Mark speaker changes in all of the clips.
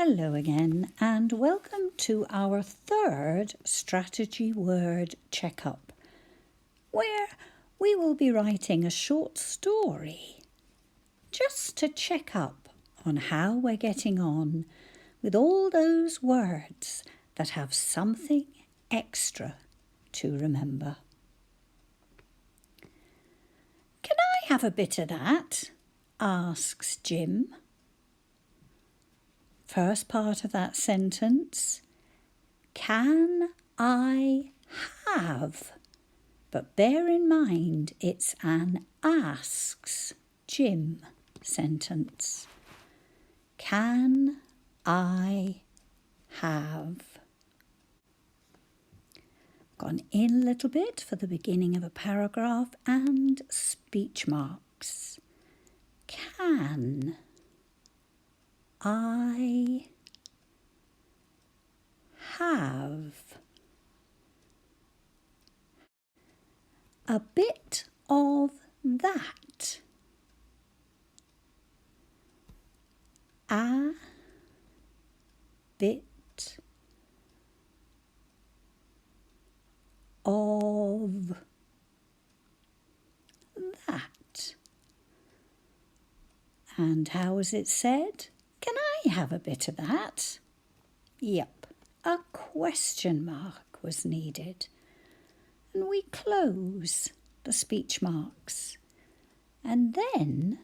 Speaker 1: Hello again, and welcome to our third strategy word checkup, where we will be writing a short story just to check up on how we're getting on with all those words that have something extra to remember. Can I have a bit of that? Asks Jim. First part of that sentence, can I have? But bear in mind it's an asks Jim sentence. Can I have? Gone in a little bit for the beginning of a paragraph and speech marks. Can I have a bit of that? A bit of that. And how is it said? Can I have a bit of that? Yep, a question mark was needed. And we close the speech marks. And then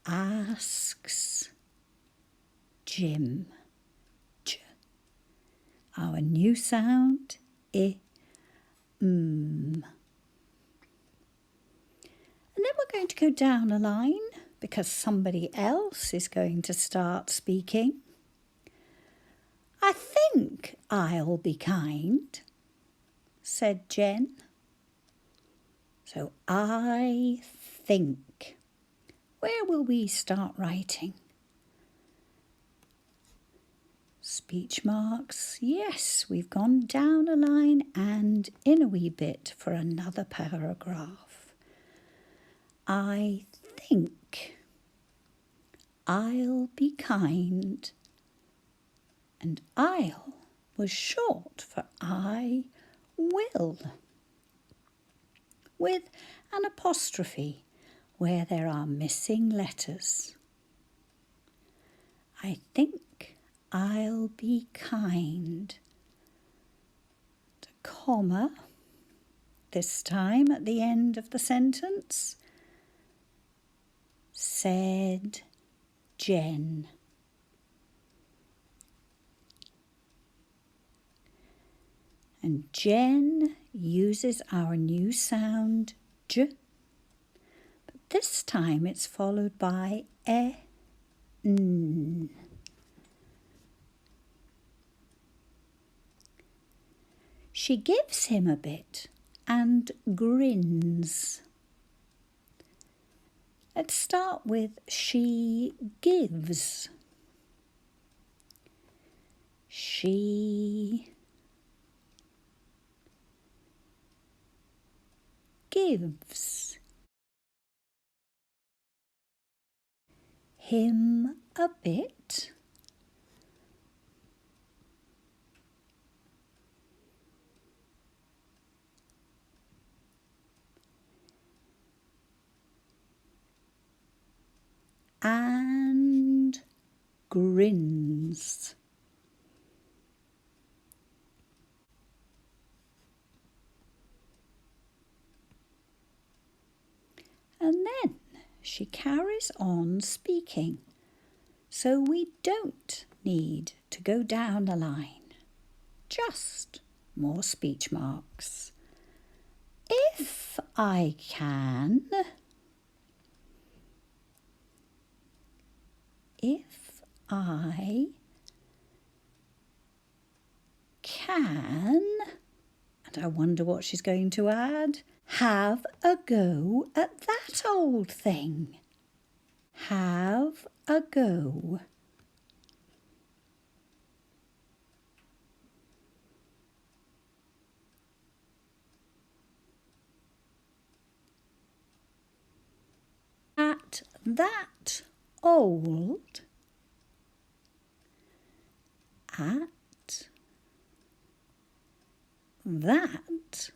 Speaker 1: asks Jim. J. Our new sound, I, And then we're going to go down a line because somebody else is going to start speaking. I think I'll be kind, said Jen. So I think. Where will we start writing? Speech marks. Yes, we've gone down a line and in a wee bit for another paragraph. I think I'll be kind. And I'll was short for I will, with an apostrophe where there are missing letters. I think I'll be kind. The comma, this time at the end of the sentence, said Jen. And Jen uses our new sound J, but this time it's followed by N. She gives him a bit and grins. Let's start with she gives. She gives him a bit. And grins. And then she carries on speaking, so we don't need to go down a line, just more speech marks. If I can, if I can, and I wonder what she's going to add, have a go at that old thing. Have a go. At that old at, that,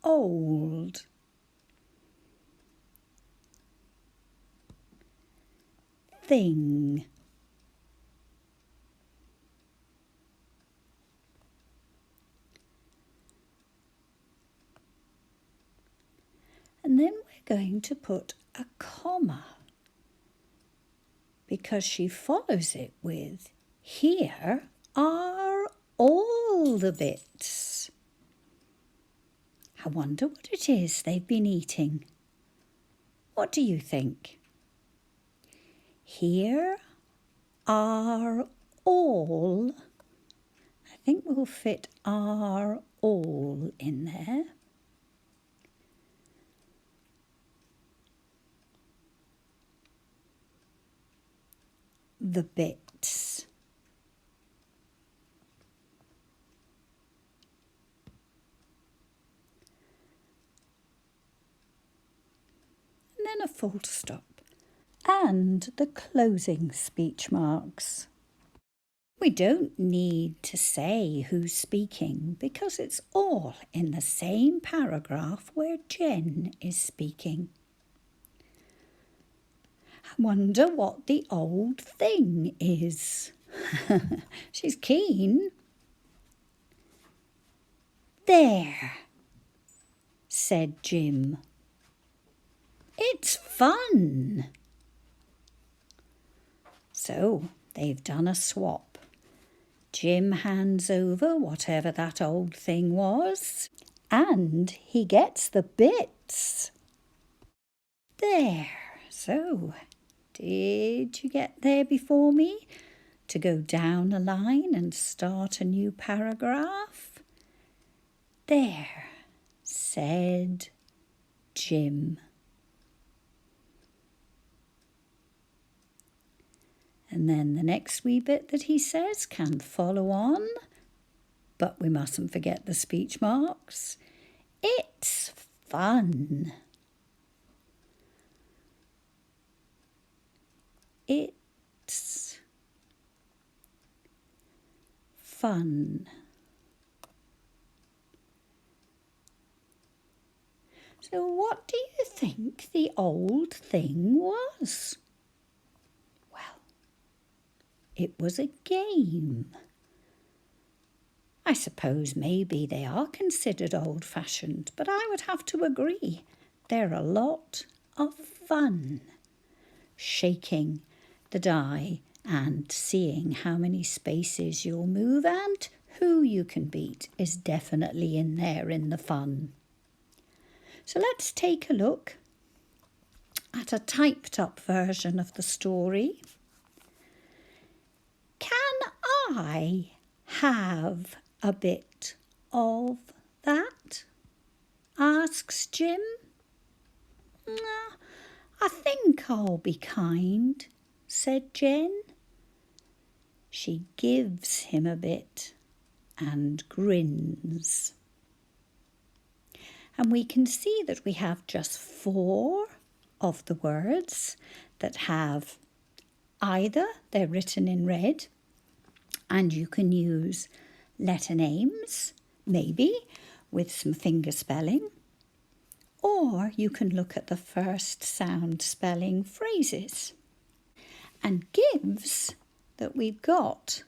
Speaker 1: old, thing, and then we're going to put a comma because she follows it with, here are all the bits. I wonder what it is they've been eating. What do you think? Here are all. I think we'll fit are all in there. The bits. And then a full stop. And the closing speech marks. We don't need to say who's speaking because it's all in the same paragraph where Jen is speaking. I wonder what the old thing is. She's keen. There, said Jim. It's fun. So they've done a swap. Jim hands over whatever that old thing was, and he gets the bits. There. So, did you get there before me to go down a line and start a new paragraph? There, said Jim. And then the next wee bit that he says can follow on, but we mustn't forget the speech marks. It's fun. It's fun. So what do you think the old thing was? It was a game. I suppose maybe they are considered old-fashioned, but I would have to agree they're a lot of fun. Shaking the die and seeing how many spaces you'll move and who you can beat is definitely in there in the fun. So let's take a look at a typed-up version of the story. Can I have a bit of that? Asks Jim. I think I'll be kind, said Jen. She gives him a bit and grins. And we can see that we have just 4 of the words that have either they're written in red, and you can use letter names, maybe with some finger spelling, or you can look at the first sound spelling phrases. And gives that we've got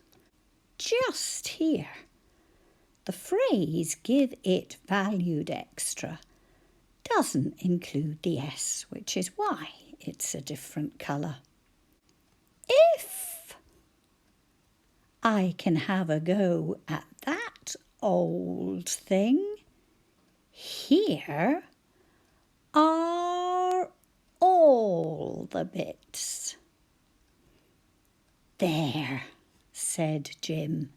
Speaker 1: just here. The phrase give it valued extra doesn't include the S, which is why it's a different colour. If I can have a go at that old thing, here are all the bits. There, said Jim.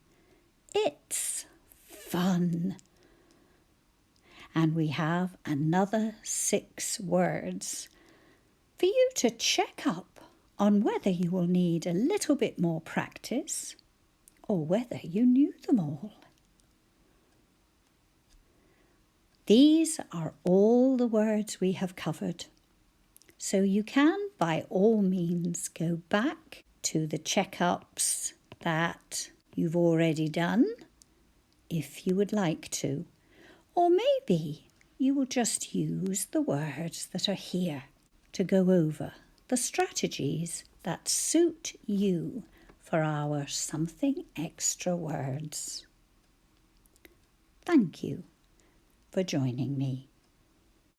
Speaker 1: It's fun. And we have another 6 words for you to check up on whether you will need a little bit more practice or whether you knew them all. These are all the words we have covered. So you can, by all means, go back to the checkups that you've already done, if you would like to. Or maybe you will just use the words that are here to go over the strategies that suit you for our something extra words. Thank you for joining me.